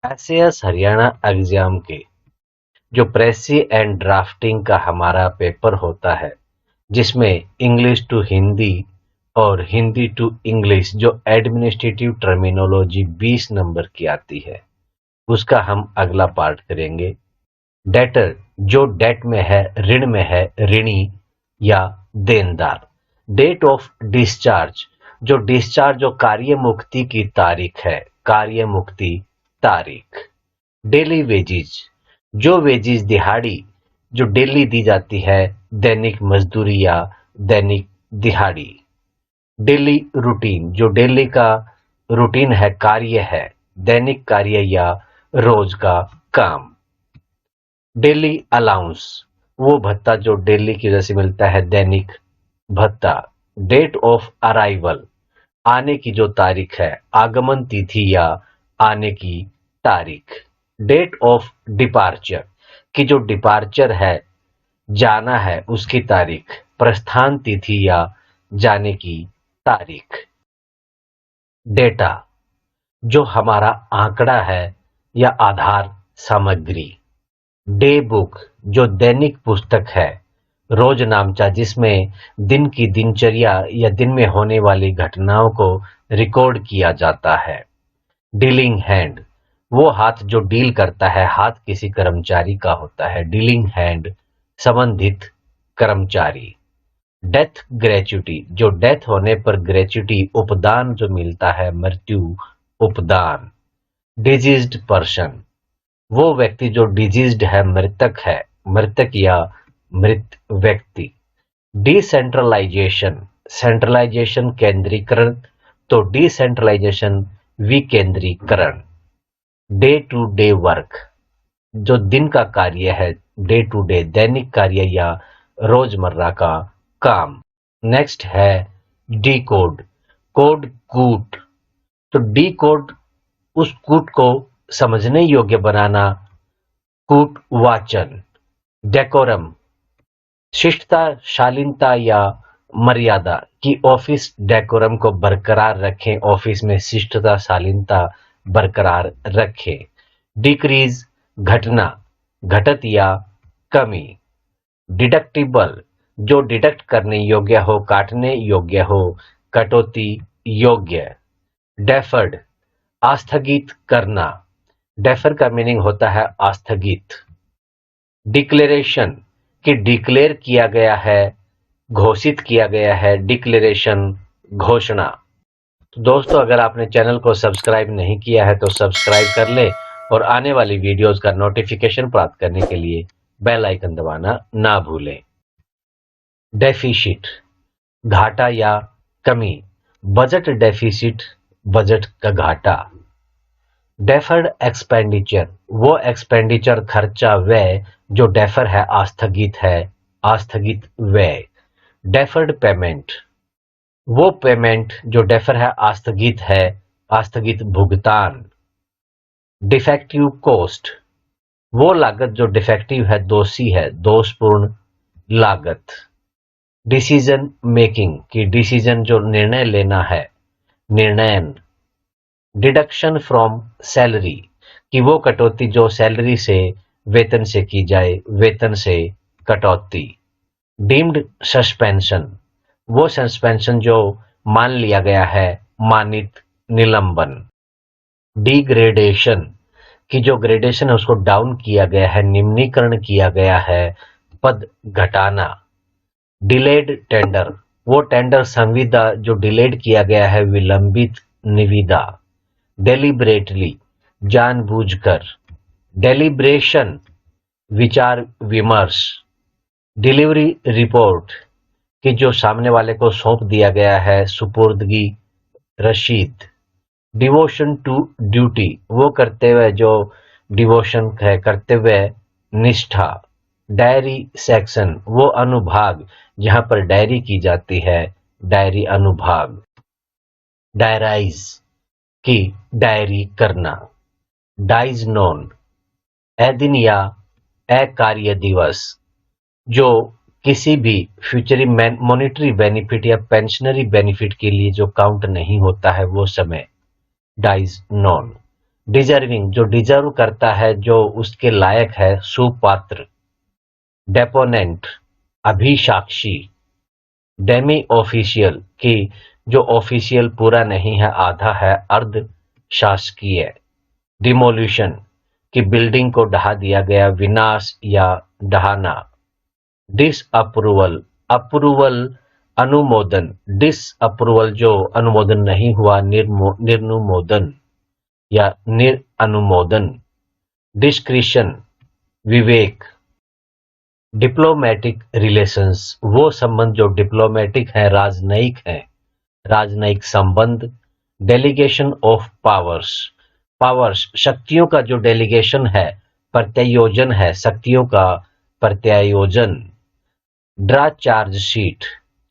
SAS Haryana exam के जो प्रेसी and drafting का हमारा पेपर होता है, जिसमें इंग्लिश टू हिंदी और हिंदी टू इंग्लिश जो एडमिनिस्ट्रेटिव टर्मिनोलॉजी 20 नंबर की आती है, उसका हम अगला पार्ट करेंगे। डेटर जो डेट में है, ऋण में है, ऋणी या देनदार। डेट ऑफ डिस्चार्ज जो डिस्चार्ज जो कार्य मुक्ति की तारीख है, कार्य मुक्ति तारीख। डेली वेजिज जो वेजिज दिहाड़ी जो डेली दी जाती है, दैनिक मजदूरी या दैनिक दिहाड़ी। डेली रूटीन जो डेली का रूटीन है, कार्य है, दैनिक कार्य या रोज का काम। डेली अलाउंस वो भत्ता जो डेली की वजह से मिलता है, दैनिक भत्ता। डेट ऑफ अराइवल आने की जो तारीख है, आगमन तिथि या आने की तारीख। डेट ऑफ डिपार्चर की जो डिपार्चर है, जाना है, उसकी तारीख, प्रस्थान तिथि या जाने की तारीख। डेटा जो हमारा आंकड़ा है या आधार सामग्री। डे बुक जो दैनिक पुस्तक है, रोजनामचा जिसमें दिन की दिनचर्या या दिन में होने वाली घटनाओं को रिकॉर्ड किया जाता है। डीलिंग हैंड वो हाथ जो डील करता है, हाथ किसी कर्मचारी का होता है, डीलिंग हैंड संबंधित कर्मचारी। डेथ ग्रेच्युटी जो डेथ होने पर ग्रेच्युटी उपदान जो मिलता है, मृत्यु उपदान। डिजीज्ड पर्सन वो व्यक्ति जो डिजीज्ड है, मृतक है, मृतक या मृत व्यक्ति। डिसेंट्रलाइजेशन सेंट्रलाइजेशन केंद्रीकरण, तो डिसेंट्रलाइजेशन विकेंद्रीकरण। डे टू डे वर्क जो दिन का कार्य है, डे टू डे दैनिक कार्य या रोजमर्रा का काम। नेक्स्ट है डी कोड, कोड कूट, तो डी कोड उस कूट को समझने योग्य बनाना, कूट वाचन। डेकोरम शिष्टता, शालीनता या मर्यादा कि ऑफिस डेकोरम को बरकरार रखें, ऑफिस में शिष्टता शालीनता बरकरार रखें। डिक्रीज घटना, घटत या कमी। डिडक्टिबल जो डिडक्ट करने योग्य हो, काटने योग्य हो, कटौती योग्य। डेफर्ड आस्थगित करना, डेफर का मीनिंग होता है आस्थगित। डिक्लेरेशन कि डिक्लेयर किया गया है, घोषित किया गया है, डिक्लेरेशन घोषणा। तो दोस्तों, अगर आपने चैनल को सब्सक्राइब नहीं किया है तो सब्सक्राइब कर ले और आने वाली वीडियोस का नोटिफिकेशन प्राप्त करने के लिए बेल आइकन दबाना ना भूलें। डेफिसिट घाटा या कमी, बजट डेफिसिट बजट का घाटा। डेफर्ड एक्सपेंडिचर वो एक्सपेंडिचर खर्चा व्यय जो डेफर है, आस्थगित है, आस्थगित व्यय। डेफर्ड पेमेंट वो पेमेंट जो डेफर है, आस्थगित है, आस्थगित भुगतान। डिफेक्टिव कॉस्ट वो लागत जो डिफेक्टिव है, दोषी है, दोषपूर्ण लागत। डिसीजन मेकिंग की डिसीजन जो निर्णय लेना है, निर्णयन। डिडक्शन फ्रॉम सैलरी कि वो कटौती जो सैलरी से, वेतन से की जाए, वेतन से कटौती। डीम्ड सस्पेंशन वो सस्पेंशन जो मान लिया गया है, मानित निलंबन। डिग्रेडेशन कि जो ग्रेडेशन है उसको डाउन किया गया है, निम्नीकरण किया गया है, पद घटाना। डिलेड टेंडर वो टेंडर संविदा जो डिलेड किया गया है, विलंबित निविदा। डेलिबरेटली जानबूझकर। डेलिब्रेशन विचार विमर्श। डिलीवरी रिपोर्ट कि जो सामने वाले को सौंप दिया गया है, सुपुर्दगी रशीद। डिवोशन टू ड्यूटी वो कर्तव्य जो डिवोशन है, कर्तव्य निष्ठा। डायरी सेक्शन वो अनुभाग जहां पर डायरी की जाती है, डायरी अनुभाग। डायराइज की डायरी करना। डाइज नोन ए दिन या ए कार्य दिवस जो किसी भी फ्यूचरी मॉनिटरी बेनिफिट या पेंशनरी बेनिफिट के लिए जो काउंट नहीं होता है, वो समय डाइज नोन। डिजर्विंग जो डिजर्व करता है, जो उसके लायक है, सुपात्र। डेपोनेंट अभिसाक्षी। डेमी ऑफिशियल कि जो ऑफिशियल पूरा नहीं है, आधा है, अर्ध शासकीय। डिमोल्यूशन कि बिल्डिंग को ढहा दिया गया, विनाश या ढहाना। डिसअप्रूवल अप्रूवल अनुमोदन, डिसअप्रूवल जो अनुमोदन नहीं हुआ, निर्नुमोदन या निरअनुमोदन। डिस्क्रिशन विवेक। डिप्लोमेटिक रिलेशंस वो संबंध जो डिप्लोमेटिक है, राजनयिक है, राजनयिक संबंध। डेलीगेशन ऑफ पावर्स, पावर्स शक्तियों का जो डेलीगेशन है, प्रत्यायोजन है, शक्तियों का प्रत्यायोजन। ड्रा चार्जशीट,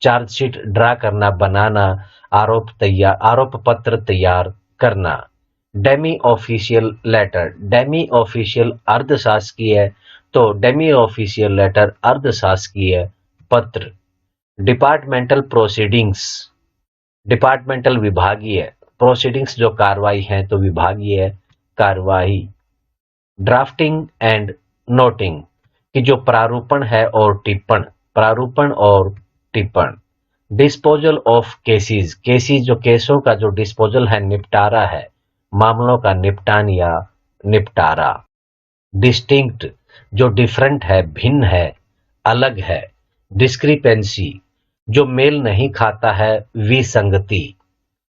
चार्जशीट ड्रा करना, बनाना, आरोप पत्र तैयार करना। Demi official letter, demi official अर्धशासकीय, तो डेमी ऑफिशियल लेटर अर्धशासकीय पत्र। डिपार्टमेंटल प्रोसीडिंग्स, डिपार्टमेंटल विभागीय, प्रोसीडिंग्स जो कार्रवाई है तो विभागीय कार्रवाई। ड्राफ्टिंग एंड नोटिंग कि जो प्रारूपण है और टिप्पण, प्रारूपण और टिप्पण। डिस्पोजल ऑफ केसेस, केसेस जो केसों का जो डिस्पोजल है, निपटारा है, मामलों का निपटान या निपटारा। डिस्टिंक्ट जो डिफरेंट है, भिन्न है, अलग है। डिस्क्रिपेंसी जो मेल नहीं खाता है, विसंगति।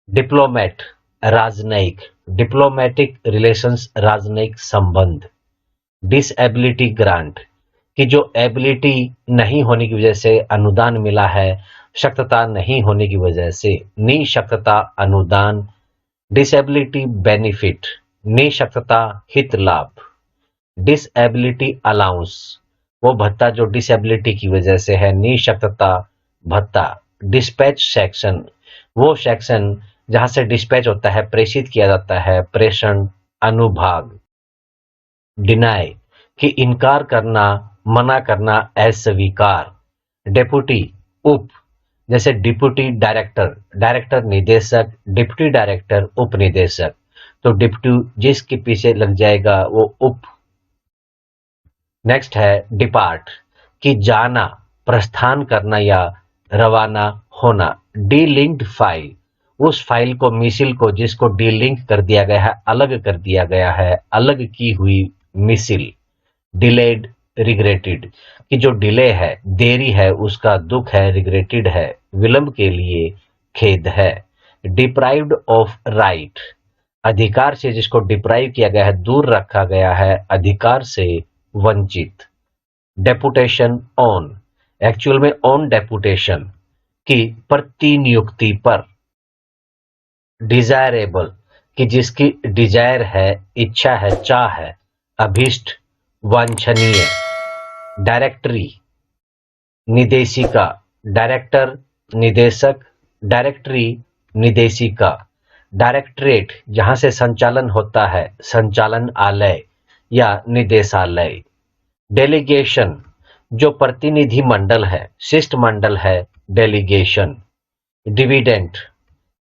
डिप्लोमेट राजनयिक, डिप्लोमेटिक रिलेशंस राजनयिक संबंध। डिसएबिलिटी ग्रांट कि जो एबिलिटी नहीं होने की वजह से अनुदान मिला है, शक्तता नहीं होने की वजह से निशक्तता अनुदान। डिसेबिलिटी बेनिफिट, निशक्तता हित लाभ। डिसएबिलिटी अलाउंस वो भत्ता जो डिसेबिलिटी की वजह से है, निशक्तता भत्ता। डिस्पैच सेक्शन वो सेक्शन जहां से डिस्पैच होता है, प्रेषित किया जाता है, प्रेषण अनुभाग। डिनाई कि इनकार करना, मना करना, अस्वीकार। डेप्यूटी उप, जैसे डिप्यूटी डायरेक्टर, डायरेक्टर निदेशक, डिप्टी डायरेक्टर उप निदेशक, तो डिप्टी जिसके पीछे लग जाएगा वो उप। नेक्स्ट है डिपार्ट कि जाना, प्रस्थान करना या रवाना होना। डीलिंक्ड फाइल उस फाइल को, मिसिल को जिसको डीलिंक कर दिया गया है, अलग कर दिया गया है, अलग की हुई मिसिल। डिलेड रिग्रेटेड कि जो डिले है, देरी है, उसका दुख है, रिग्रेटेड है, विलंब के लिए खेद है। डिप्राइव्ड ऑफ राइट अधिकार से जिसको डिप्राइव किया गया है, दूर रखा गया है, अधिकार से वंचित। डेपुटेशन ऑन एक्चुअल में ऑन डेपुटेशन की प्रतिनियुक्ति पर। डिजायरेबल कि जिसकी डिजायर है, इच्छा है, चाह है, अभिष्ट, वांछनीय। डायरेक्टरी निदेशिका, डायरेक्टर निदेशक, डायरेक्टरी निदेशिका। डायरेक्टरेट जहां से संचालन होता है, संचालन आलय या निदेशालय। डेलीगेशन जो प्रतिनिधि मंडल है, शिष्टमंडल है, डेलीगेशन। डिविडेंट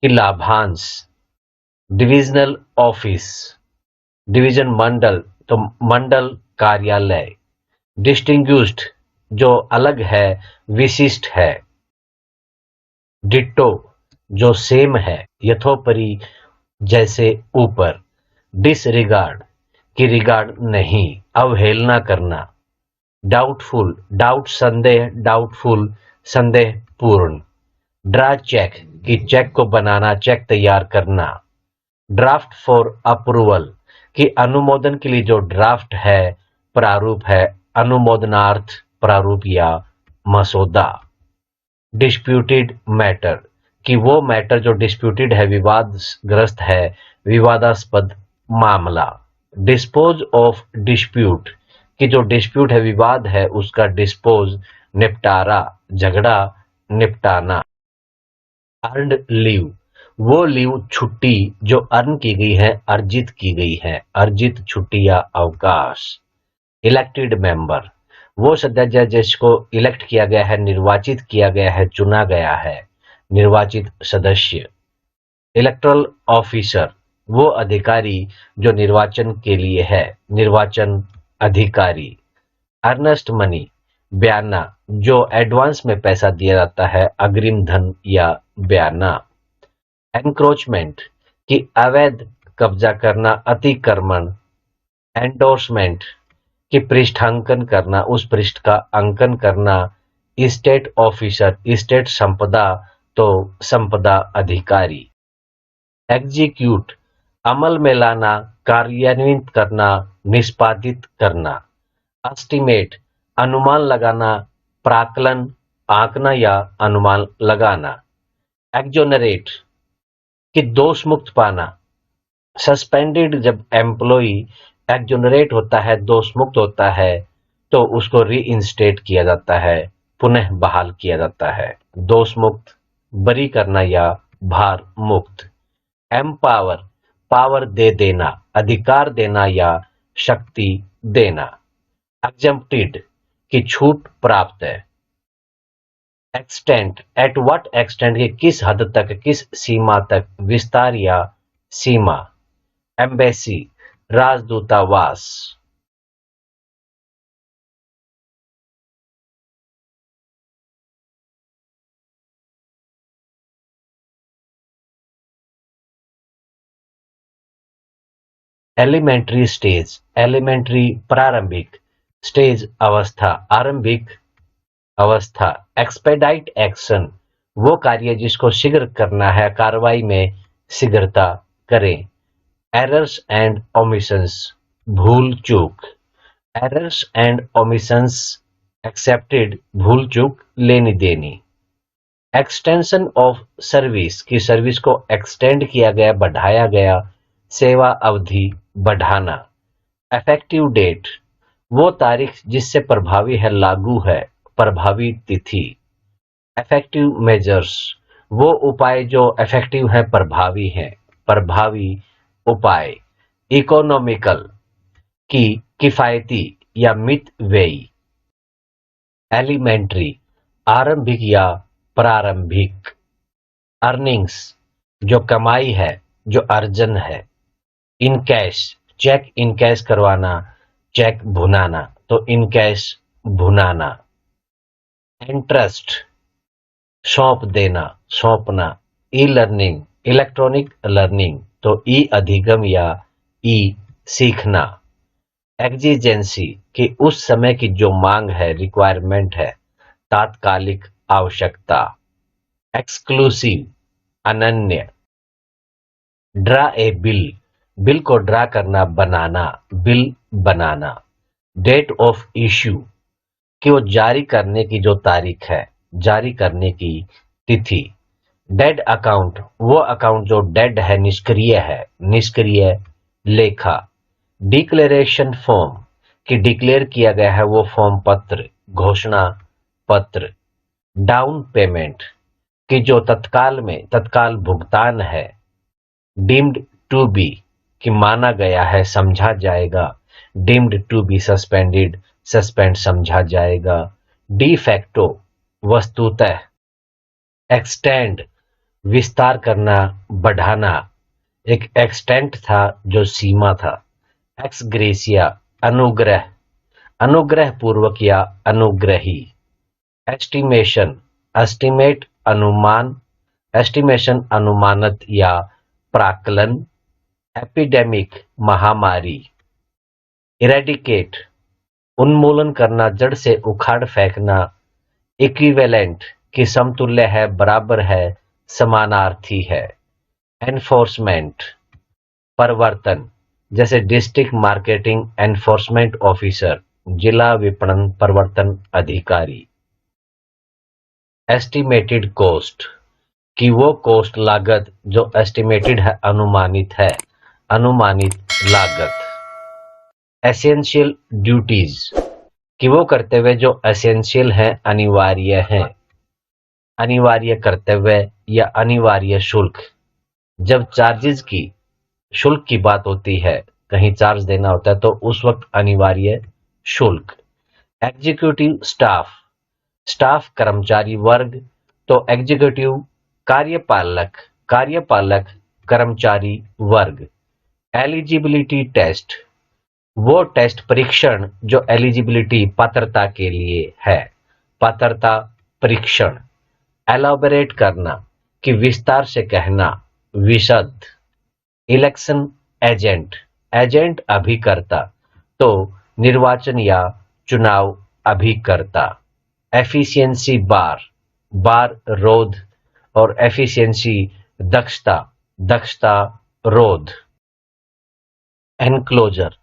कि लाभांश। डिविजनल ऑफिस डिवीजन मंडल, तो मंडल कार्यालय। डिस्टिंग्विश्ड जो अलग है, विशिष्ट है। डिट्टो जो सेम है, यथोपरि, जैसे ऊपर। डिसरिगार्ड कि रिगार्ड नहीं, अवहेलना करना। डाउटफुल डाउट संदेह, डाउटफुल संदेह पूर्ण। ड्रा चेक कि चेक को बनाना, चेक तैयार करना। ड्राफ्ट फॉर अप्रूवल कि अनुमोदन के लिए जो ड्राफ्ट है, प्रारूप है, अनुमोदनार्थ प्रारूप या मसौदा। डिस्प्यूटेड मैटर कि वो मैटर जो डिस्प्यूटेड है, विवादग्रस्त है, विवादास्पद मामला। डिस्पोज ऑफ डिस्प्यूट कि जो डिस्प्यूट है, विवाद है, उसका डिस्पोज निपटारा, झगड़ा निपटाना। अर्न्ड लीव वो लीव छुट्टी जो अर्न की गई है, अर्जित की गई है, अर्जित छुट्टी या अवकाश। इलेक्टेड मेंबर वो सदस्य जिसको इलेक्ट किया गया है, निर्वाचित किया गया है, चुना गया है, निर्वाचित सदस्य। इलेक्टोरल ऑफिसर वो अधिकारी जो निर्वाचन के लिए है, निर्वाचन अधिकारी। अर्नेस्ट मनी, ब्याना, जो एडवांस में पैसा दिया जाता है, अग्रिम धन या ब्याना। एनक्रोचमेंट की अवैध कब्जा करना, अतिक्रमण। एंडोर्समेंट कि पृष्ठांकन करना, उस पृष्ठ का अंकन करना। स्टेट ऑफिसर, स्टेट संपदा तो संपदा अधिकारी। एग्जीक्यूट अमल में लाना, कार्यान्वित करना, निष्पादित करना। एस्टिमेट अनुमान लगाना, प्राकलन, आंकना या अनुमान लगाना। एक्जोनरेट कि दोष मुक्त पाना। सस्पेंडेड जब एम्प्लॉई एक्जोनरेट होता है, दोष मुक्त होता है, तो उसको रीइंस्टेट किया जाता है, पुनः बहाल किया जाता है। दोष मुक्त, बरी करना या भार मुक्त। एम्पावर पावर दे देना, अधिकार देना या शक्ति देना। एग्जम्प्टेड की छूट प्राप्त है। एक्सटेंट एट व्हाट एक्सटेंट की किस हद तक, किस सीमा तक, विस्तार या सीमा। एम्बेसी राजदूतावास। एलिमेंट्री स्टेज, एलिमेंट्री प्रारंभिक, स्टेज अवस्था, आरंभिक अवस्था। एक्सपेडाइट एक्शन वो कार्य जिसको शीघ्र करना है, कार्रवाई में शीघ्रता करें। एरर्स एंड ओमिशंस भूल चूक। एरर्स एंड ओमिशंस एक्सेप्टेड भूल चूक, लेनी देनी। एक्सटेंशन ऑफ सर्विस की सर्विस को एक्सटेंड किया गया, बढ़ाया गया, सेवा अवधि बढ़ाना। इफेक्टिव डेट वो तारीख जिससे प्रभावी है, लागू है, प्रभावी तिथि। इफेक्टिव मेजर्स वो उपाय जो इफेक्टिव है, प्रभावी है, प्रभावी उपाय। इकोनॉमिकल की किफायती या मित व्ययी। एलिमेंट्री आरंभिक या प्रारंभिक। अर्निंग्स जो कमाई है, जो अर्जन है। इनकैश चेक इनकैश करवाना, चेक भुनाना, तो इनकैश भुनाना। इंटरेस्ट सौंप देना, सौंपना। ई लर्निंग इलेक्ट्रॉनिक लर्निंग, तो ई अधिगम या ई सीखना। एक्जिजेंसी कि उस समय की जो मांग है, रिक्वायरमेंट है, तात्कालिक आवश्यकता। एक्सक्लूसिव अनन्य। ड्रा ए बिल बिल को ड्रा करना, बनाना, बिल बनाना। डेट ऑफ इश्यू कि वो जारी करने की जो तारीख है, जारी करने की तिथि। डेड अकाउंट वो अकाउंट जो डेड है, निष्क्रिय है, निष्क्रिय लेखा। डिक्लेरेशन फॉर्म कि डिक्लेयर किया गया है वो फॉर्म, पत्र, घोषणा पत्र। डाउन पेमेंट कि जो तत्काल में तत्काल भुगतान है। डीम्ड टू बी कि माना गया है, समझा जाएगा। Deemed to be suspended suspend समझा जाएगा। डी फैक्टो वस्तुतः। एक्सटेंड विस्तार करना, बढ़ाना। एक एक्सटेंट था जो सीमा था। एक्स ग्रेसिया अनुग्रह, अनुग्रह पूर्वक या अनुग्रही। एस्टिमेशन एस्टिमेट अनुमान, एस्टिमेशन अनुमानत या प्राकलन। एपिडेमिक महामारी। इरेडिकेट उन्मूलन करना, जड़ से उखाड़ फेंकना। इक्विवेलेंट की समतुल्य है, बराबर है, समानार्थी है। एनफोर्समेंट परिवर्तन, जैसे डिस्ट्रिक्ट मार्केटिंग एनफोर्समेंट ऑफिसर, जिला विपणन परिवर्तन अधिकारी। एस्टिमेटेड कॉस्ट कि वो कॉस्ट लागत जो एस्टिमेटेड है, अनुमानित है, अनुमानित लागत। एसेंशियल ड्यूटीज कि वो कर्तव्य जो एसेंशियल है, अनिवार्य है, अनिवार्य कर्तव्य या अनिवार्य शुल्क। जब चार्जेस की शुल्क की बात होती है, कहीं चार्ज देना होता है, तो उस वक्त अनिवार्य शुल्क। एग्जीक्यूटिव स्टाफ, स्टाफ कर्मचारी वर्ग, तो एग्जीक्यूटिव कार्यपालक, कार्यपालक कर्मचारी वर्ग। एलिजिबिलिटी टेस्ट, वो टेस्ट परीक्षण जो एलिजिबिलिटी पात्रता के लिए है। पात्रता परीक्षण। एलाबोरेट करना कि विस्तार से कहना, विशद। इलेक्शन एजेंट, एजेंट अभिकर्ता, तो निर्वाचन या चुनाव अभिकर्ता। एफिशिएंसी बार, बार रोध और एफिशिएंसी दक्षता, दक्षता रोध। एनक्लोजर,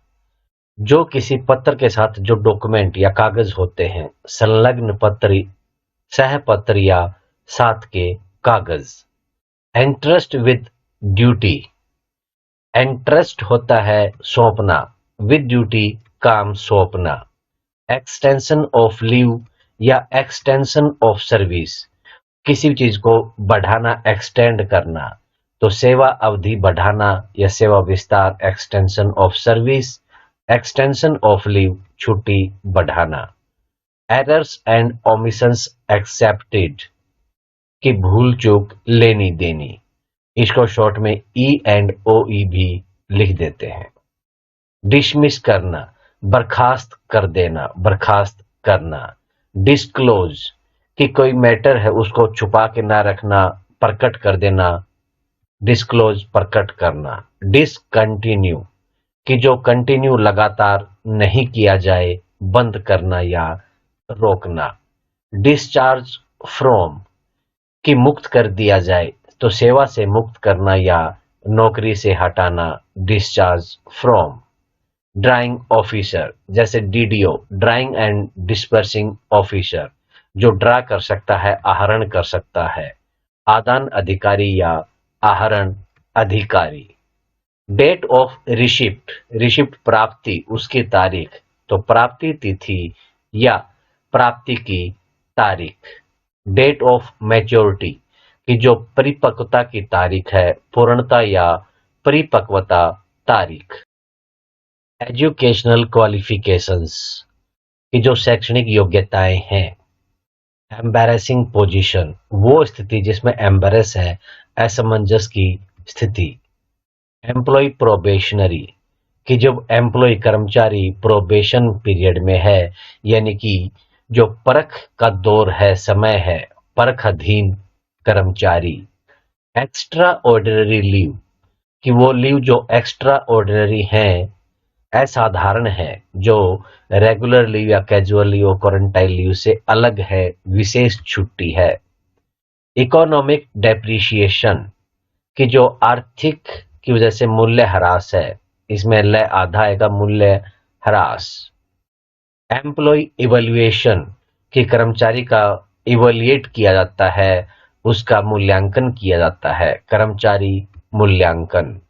जो किसी पत्र के साथ जो डॉक्यूमेंट या कागज होते हैं, संलग्न पत्र, सहपत्र या साथ के कागज। एंट्रस्ट विद ड्यूटी, एंट्रस्ट होता है सौंपना, विद ड्यूटी काम सौंपना। एक्सटेंशन ऑफ लीव या एक्सटेंशन ऑफ सर्विस, किसी चीज को बढ़ाना, एक्सटेंड करना, तो सेवा अवधि बढ़ाना या सेवा विस्तार, extension of service. Extension of leave, छुट्टी बढ़ाना। एरर्स एंड ओमिशंस एक्सेप्टेड, की भूल चूक लेनी देनी, इसको शॉर्ट में ई एंड ओ ई भी लिख देते हैं। डिसमिस करना, बर्खास्त कर देना, बर्खास्त करना। डिस्क्लोज, कि कोई मैटर है उसको छुपा के ना रखना, प्रकट कर देना, डिस्क्लोज प्रकट करना। डिसकंटिन्यू, कि जो कंटिन्यू लगातार नहीं किया जाए, बंद करना या रोकना। डिस्चार्ज फ्रॉम, कि मुक्त कर दिया जाए, तो सेवा से मुक्त करना या नौकरी से हटाना, डिस्चार्ज फ्रॉम। ड्राइंग ऑफिसर, जैसे DDO, drawing and dispersing officer, जो ड्रा कर सकता है, आहरण कर सकता है। आदान अधिकारी या आहरण अधिकारी। डेट ऑफ रिसिप्ट, रिसिप्ट प्राप्ति, उसकी तारीख, तो प्राप्ति तिथि या प्राप्ति की तारीख। डेट ऑफ मैच्योरिटी, कि जो परिपक्वता की तारीख है, पूर्णता या परिपक्वता तारीख। एजुकेशनल क्वालिफिकेशंस, की जो शैक्षणिक योग्यताएं हैं। एम्बैरेसिंग पोजीशन, वो स्थिति जिसमें एम्बैरेस है, असमंजस की स्थिति। एम्प्लॉय प्रोबेशनरी, कि जब एम्प्लॉय कर्मचारी प्रोबेशन पीरियड में है, यानी कि जो परख का दौर है, समय है, परख अधीन कर्मचारी। एक्स्ट्रा ऑर्डिनरी लीव, कि वो लीव जो एक्स्ट्रा ऑर्डिनरी हैं, असाधारण है, जो रेगुलर लीव या कैजुअल लीव और क्वारंटाइन लीव से अलग है, विशेष छुट्टी है। इकोनॉमिक डेप्रिसिएशन, कि जो आर्थिक की वजह से मूल्य ह्रास है, इसमें ल आधा आएगा, मूल्य ह्रास। एम्प्लॉय इवैल्यूएशन, कि कर्मचारी का इवैल्यूएट किया जाता है, उसका मूल्यांकन किया जाता है, कर्मचारी मूल्यांकन।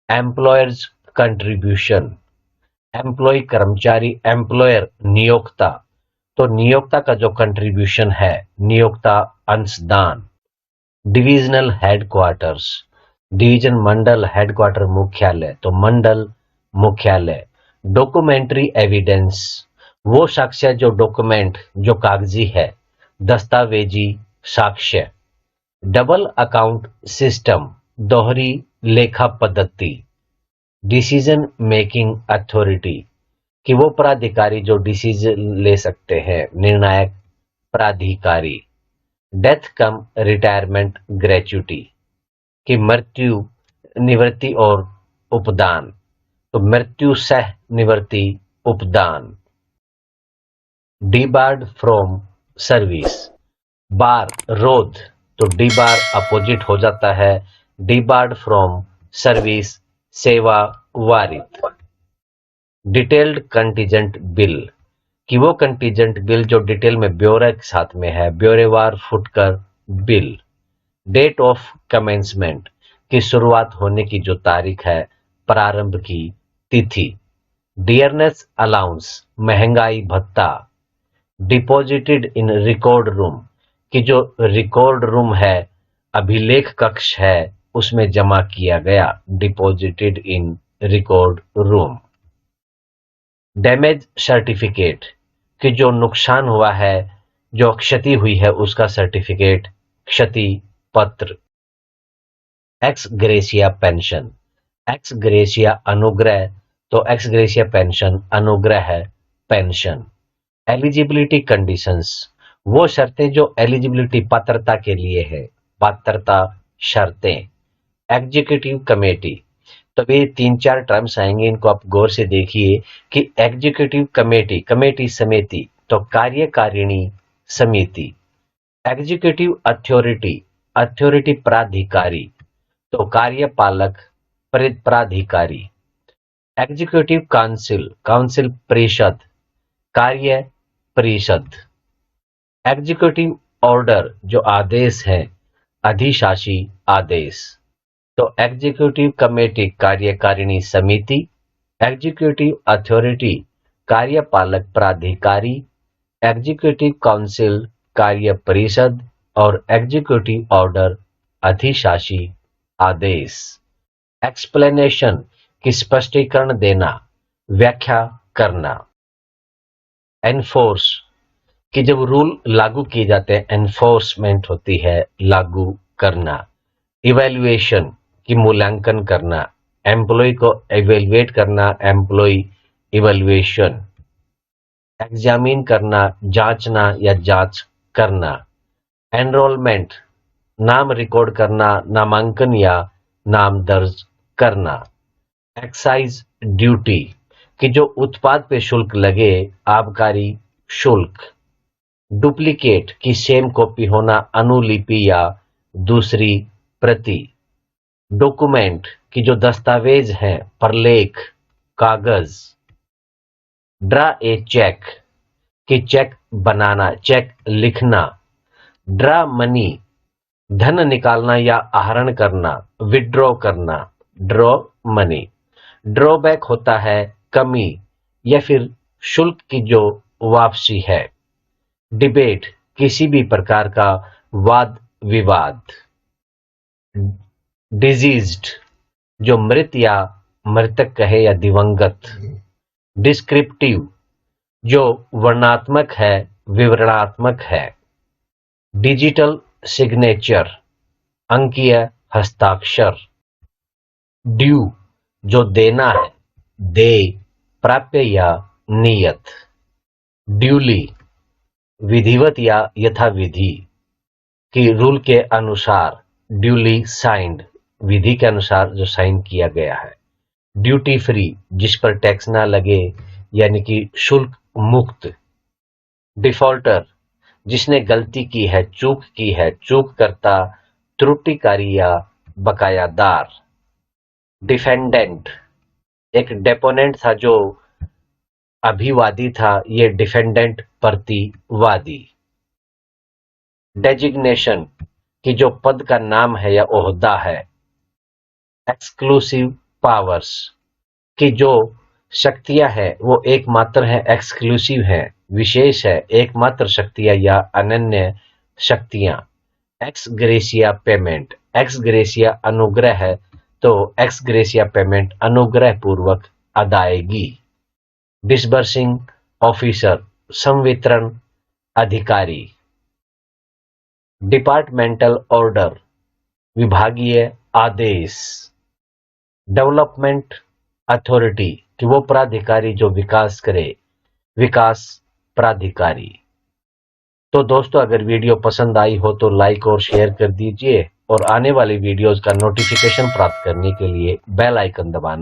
एम्प्लॉयर्स कंट्रीब्यूशन, एम्प्लॉय कर्मचारी, एम्प्लॉयर नियोक्ता, तो नियोक्ता का जो कंट्रीब्यूशन है, नियोक्ता अंशदान। डिविजनल हेडक्वार्टर्स, डिवीजन मंडल, हेडक्वार्टर मुख्यालय, तो मंडल मुख्यालय। डॉक्यूमेंट्री एविडेंस, वो साक्ष्य जो डॉक्यूमेंट जो कागजी है, दस्तावेजी साक्ष्य। डबल अकाउंट सिस्टम, दोहरी लेखा पद्धति। डिसीजन मेकिंग अथॉरिटी, कि वो प्राधिकारी जो डिसीजन ले सकते हैं, निर्णायक प्राधिकारी। डेथ कम रिटायरमेंट ग्रेच्युटी, कि मृत्यु, निवृत्ति और उपदान, तो मृत्यु सह निवृत्ति उपदान। डिबार्ड फ्रॉम सर्विस, बार रोध, तो डिबार अपोजिट हो जाता है, डिबार्ड फ्रॉम सर्विस सेवा वारित। डिटेल्ड कंटीजेंट बिल, कि वो कंटीजेंट बिल जो डिटेल में ब्यौरे के साथ में है, ब्यौरेवार फुटकर बिल। डेट ऑफ कमेंसमेंट, की शुरुआत होने की जो तारीख है, प्रारंभ की तिथि। डियरनेस अलाउंस, महंगाई भत्ता। डिपॉजिटेड इन रिकॉर्ड रूम, कि जो रिकॉर्ड रूम है, अभिलेख कक्ष है, उसमें जमा किया गया, deposited in record room. Damage certificate, कि जो नुकसान हुआ है, जो क्षति हुई है, उसका सर्टिफिकेट, क्षति पत्र। X gratia pension, x gratia अनुग्रह, तो एक्स ग्रेशिया पेंशन अनुग्रह है पेंशन। एलिजिबिलिटी कंडीशंस, वो शर्तें जो एलिजिबिलिटी पात्रता के लिए है, पात्रता शर्तें। एग्जीक्यूटिव कमेटी, तो ये 3-4 टर्म्स आएंगे, इनको आप गौर से देखिए कि एग्जीक्यूटिव कमेटी, कमेटी समिति, तो कार्यकारिणी समिति। एग्जीक्यूटिव अथॉरिटी, अथॉरिटी प्राधिकारी, तो कार्यपालक प्राधिकारी। एग्जीक्यूटिव काउंसिल, काउंसिल परिषद, कार्य परिषद। एग्जीक्यूटिव ऑर्डर, जो आदेश है, अधिशासी आदेश। तो एग्जीक्यूटिव कमेटी कार्यकारिणी समिति, एग्जीक्यूटिव अथॉरिटी कार्यपालक प्राधिकारी, एग्जीक्यूटिव काउंसिल कार्य परिषद और एग्जीक्यूटिव ऑर्डर अधिशासी आदेश। एक्सप्लेनेशन की स्पष्टीकरण देना, व्याख्या करना। एनफोर्स कि जब रूल लागू किए जाते हैं, एनफोर्समेंट होती है लागू करना। इवैल्यूएशन की मूल्यांकन करना, एम्प्लॉय को इवैल्यूएट करना, एम्प्लॉय इवैल्यूएशन। एग्जामिन करना, जांचना या जांच करना। एनरोलमेंट, नाम रिकॉर्ड करना, नामांकन या नाम दर्ज करना। एक्साइज ड्यूटी कि जो उत्पाद पे शुल्क लगे, आबकारी शुल्क। डुप्लीकेट की सेम कॉपी होना, अनुलिपि या दूसरी प्रति। डॉक्यूमेंट की जो दस्तावेज हैं, प्रलेख, कागज। ड्रा ए चेक कि चेक बनाना, चेक लिखना। ड्रा मनी, धन निकालना या आहरण करना, विड्रॉ करना, ड्रॉ मनी। ड्रॉबैक होता है कमी या फिर शुल्क की जो वापसी है। डिबेट, किसी भी प्रकार का वाद विवाद। डिजीज्ड, जो मृत या मृतक कहे या दिवंगत। डिस्क्रिप्टिव, जो वर्णनात्मक है, विवरणात्मक है। डिजिटल सिग्नेचर, अंकीय हस्ताक्षर। ड्यू, जो देना है, देय, प्राप्य या नियत। ड्यूली, विधिवत या यथाविधि की रूल के अनुसार। ड्यूली साइंड, विधि के अनुसार जो साइन किया गया है। ड्यूटी फ्री, जिस पर टैक्स ना लगे, यानी कि शुल्क मुक्त। डिफॉल्टर, जिसने गलती की है, चूक की है, चूक करता, त्रुटिकारी या बकायादार। डिफेंडेंट, एक डेपोनेंट था जो अभिवादी था, ये डिफेंडेंट प्रतिवादी। डेजिग्नेशन कि जो पद का नाम है या ओहदा है। एक्सक्लूसिव पावर्स कि जो शक्तियां है वो एकमात्र है, एक्सक्लूसिव है, विशेष है, एकमात्र शक्तियां या अनन्य शक्तियां। X gratia payment, x gratia अनुग्रह है, तो एक्स ग्रेशिया पेमेंट अनुग्रह पूर्वक अदायगी। डिसबर्सिंग ऑफिसर, संवितरण अधिकारी। डिपार्टमेंटल ऑर्डर, विभागीय आदेश। डेवलपमेंट अथॉरिटी कि वो प्राधिकारी जो विकास करे, विकास प्राधिकारी। तो दोस्तों, अगर वीडियो पसंद आई हो तो लाइक और शेयर कर दीजिए और आने वाली वीडियोस का नोटिफिकेशन प्राप्त करने के लिए बेल आइकन दबाना।